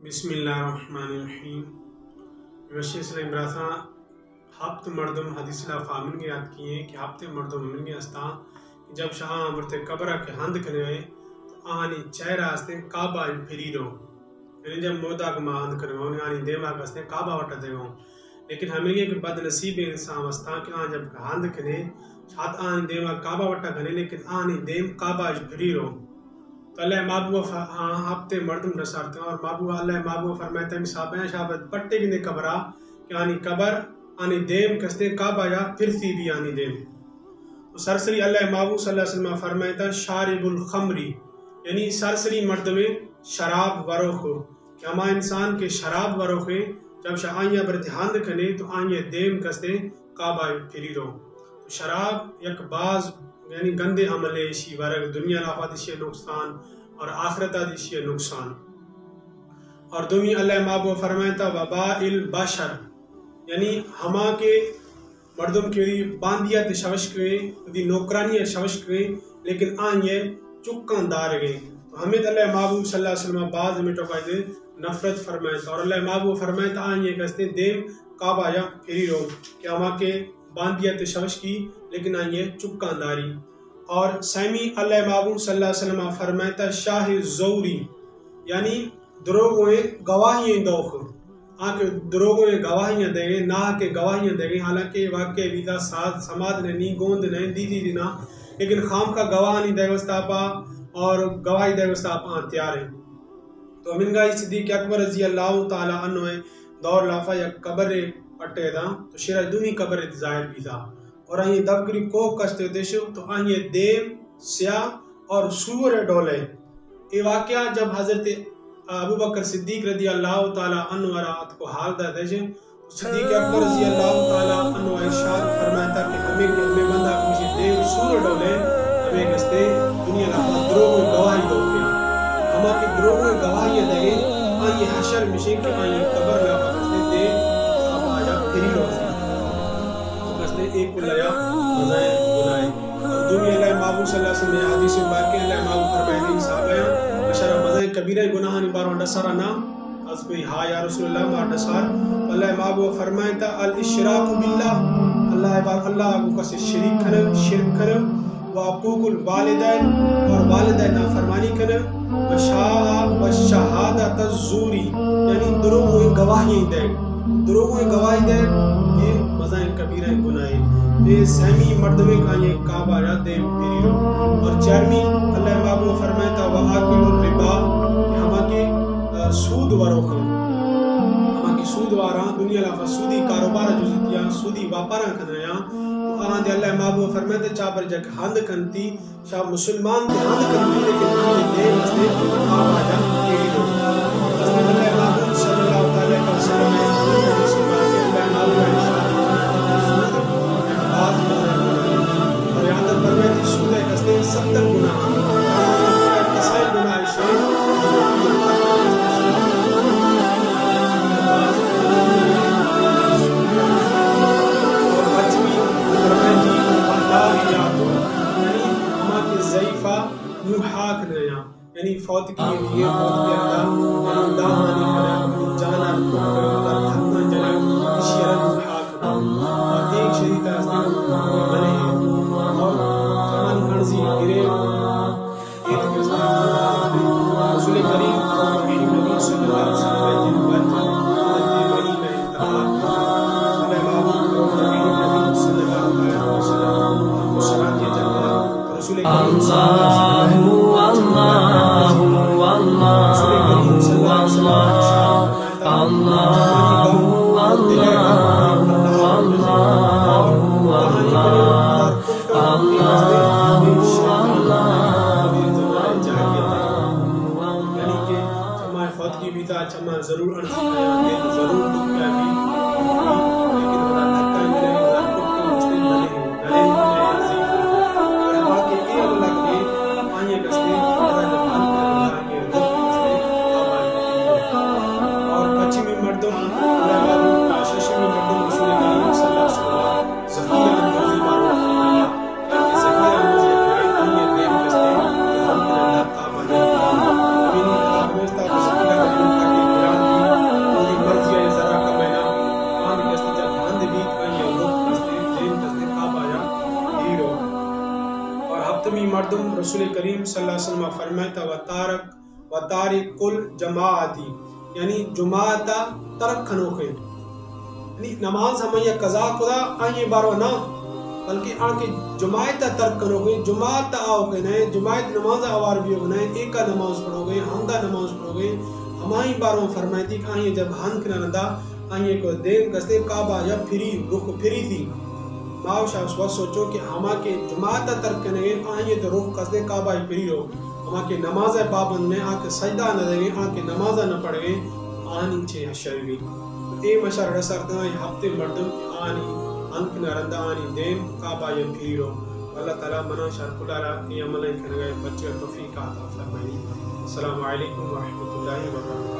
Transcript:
بسم اللہ الرحمن الرحیم وشی اسلام براسا ہفت مردم حدیث لا فامن کے یاد کیے کہ ہفتے مردم من کے استا جب شاہ امرتے قبرہ کے ہند کرے ہوئے تو آنی چہرہ استے کعبہ پھری رو یعنی جب مودا کو ماں ہند کرے ہوئے آنی دیما کا استے کعبہ وٹا دے گا لیکن ہمیں یہ کہ بد نصیب انسان استا کہ آن جب ہند کرے شاید آنی دیما کعبہ وٹا کرے لیکن آنی دیم کعبہ پھری رو تو اللہ محبوب ہفتے مردم رسارتے ہیں اور محبوب اللہ محبوب فرمائے ہیں صحابہ شابت پٹے گنے قبرہ کہ آنی قبر آنی دیم کستے کعبہ یا پھرتی بھی آنی دیم تو سرسری اللہ محبوب صلی اللہ علیہ وسلم فرمائے تھا شارب الخمری یعنی سرسری مرد میں شراب وروخ ہو کہ ہما انسان کے شراب وروخ ہیں جب شاہیاں برتحاند کھنے تو آئیے دیم کستے کعبہ پھری رو شراب یک بعض یعنی گندے عمل ایشی ورگ دنیا لافا دیشی نقصان اور آخرتہ دیشی نقصان اور دنیا اللہ محبوب فرمائتا وبائل بشر یعنی ہما کے مردم کی باندیت شوشک گئے دی نوکرانی شوشک گئے لیکن آئیے چکان دار گئے تو ہمیں اللہ محبوب صلی اللہ علیہ وسلم بعض مٹو کا دے نفرت فرمائتا اور اللہ محبوب فرمائتا آئیے کہتے دیم کعبہ یا پھری رو کہ ہما کے باندیت شوش کی لیکن آئیے چکان داری اور سیمی اللہ محبوب صلی اللہ علیہ وسلم فرمائتا شاہ زوری یعنی دروگویں گواہیاں دوخ آنکہ دروگویں گواہیاں دے گئے نہ کہ گواہیاں دے گئے حالانکہ واقعی بیتا ساتھ سماد نے نہیں گوند نہیں دی نا لیکن خام کا گواہ نہیں دے گستا پا اور گواہی دے گستا پا تیار ہیں تو امین گاہی صدیق اکبر رضی اللہ تعالیٰ عنہ دور لافا یا قبر پٹے دا تو شرع دونی قبر ظاہر بھی تھا اور آئیے دفگری کوک کشتے دیشو تو آئیے دیم سیاہ اور سور ڈولے یہ واقعہ جب حضرت ابو بکر صدیق رضی اللہ تعالیٰ عنہ رات کو حال دا دیشے صدیق اکبر رضی اللہ تعالیٰ عنہ ارشاد فرماتا کہ ہمیں بندہ کچھ دیم سور ڈولے ہمیں کستے دنیا لفظ دروگ گواہی دو گیا ہما کے دروگ گواہی دے گئے آئیے حشر مشین کے آئیے قبر لفظ کستے دیم پھری روزی تو کسنے ایک کلیا مزائے گنائے اور دنیا اللہ محبوب صلی اللہ علیہ وسلم حدیث مبارکہ اللہ محبوب فرمائے دیں صحابہ اشارہ مزائے کبیرہ گناہانی باروں ڈسارا نا از بھئی ہاں یا رسول اللہ مار ڈسار اللہ محبوب فرمائے تا الاشراق باللہ اللہ کو کسی شریک کرو شرک کرو وعقوق الوالدین اور والدین نافرمانی کرو وشہادت الزوری یعنی دروغ و گواہی دے دروغ و گواہی دے یہ مزائن کبیرہ گناہ یہ سہمی مردمے کا یہ کعبہ یا دیم پھری رو اور چارمی اللہ محبوب فرمائتا وآکل الربا کہ ہما کے سود وروخم ہما کی سود واران دنیا لافا سودی کاروبارہ جو زیتیا سودی واپاران کھن رہا تو آن دے اللہ محبوب فرمائتا چاپر جگ ہند کنتی شاہ مسلمان دے ہند کنتی لیکن آنے دیم استے کعبہ یا پھری رو حضرت اللہ محبوب صلی اللہ علیہ وسلم اور یہاں تک فرمائے سود ہے کستے 70 گناہ کسائی گناہ شاید اور بچمی فرمائے جی اللہ یادو یعنی ہما کے ضعیفہ محاق نیا یعنی فوت کی لیے فوت کے اندر دامانی کرے جانا اور ختم جلے شیرن محاق اور ایک شدید بنے اور زمان مرضی گرے ایک رسول کریم نبی صلی اللہ علیہ وسلم بنی میں انتخاب اللہ محبوب نبی صلی اللہ علیہ وسلم مسلمان کے جلدہ رسول کریم صلی اللہ علیہ چما ضرور ارضی کیا ضرور دکھ کیا بھی لیکن بڑا دھکا ملے اللہ کو مسلم بنے گلے ملے عزیز اور ہوا کے اے اللہ کے آئیے کستے اللہ جبان کے اللہ کے رضا کستے اور پچھمی مردم اللہ بابو ششمی مردم رسول کریم صلی اللہ علیہ وسلم ذخیرہ اندازی بارو فرمایا کہ ذخیرہ اندازی آئیے دیم کستے ہم کے اللہ کا بنے امین اللہ موستا ذخیرہ کریم صلی اللہ علیہ وسلم فرمائے و تارک کل جماعتی یعنی جماعت ترک کھنوکے یعنی نماز ہمیں یہ قضا خدا آئیے بارو نہ بلکہ آنکہ جماعت ترک کھنوکے جماعت آؤ کے نئے جماعت نماز آوار بھی ہو گئے ایک کا نماز پڑھو گے ہمدہ نماز پڑھو گے ہماری باروں فرمائی تھی کہ آئیے جب ہن کنا ندا آئیے کو دین کستے کعبہ جب پھری رخ پھری تھی ماؤ شاہ اس وقت سوچو کہ ہما کے جماعت ترک کرنے آئیے تو رخ کستے کعبہ ہی پھری رہو ہما کے نماز پابند میں آ کے سجدہ نہ دے گے آ کے نماز نہ پڑھ گے آنی چھے حشر بھی اے مشار رسر دیں ہفتے مردم کی آنی انک نرندہ آنی دین کعبہ ہی پھری رہو اللہ تعالیٰ منا شار کلارا یہ عملیں کرنے گئے بچے توفیق عطا فرمائے السلام علیکم ورحمۃ اللہ وبرکاتہ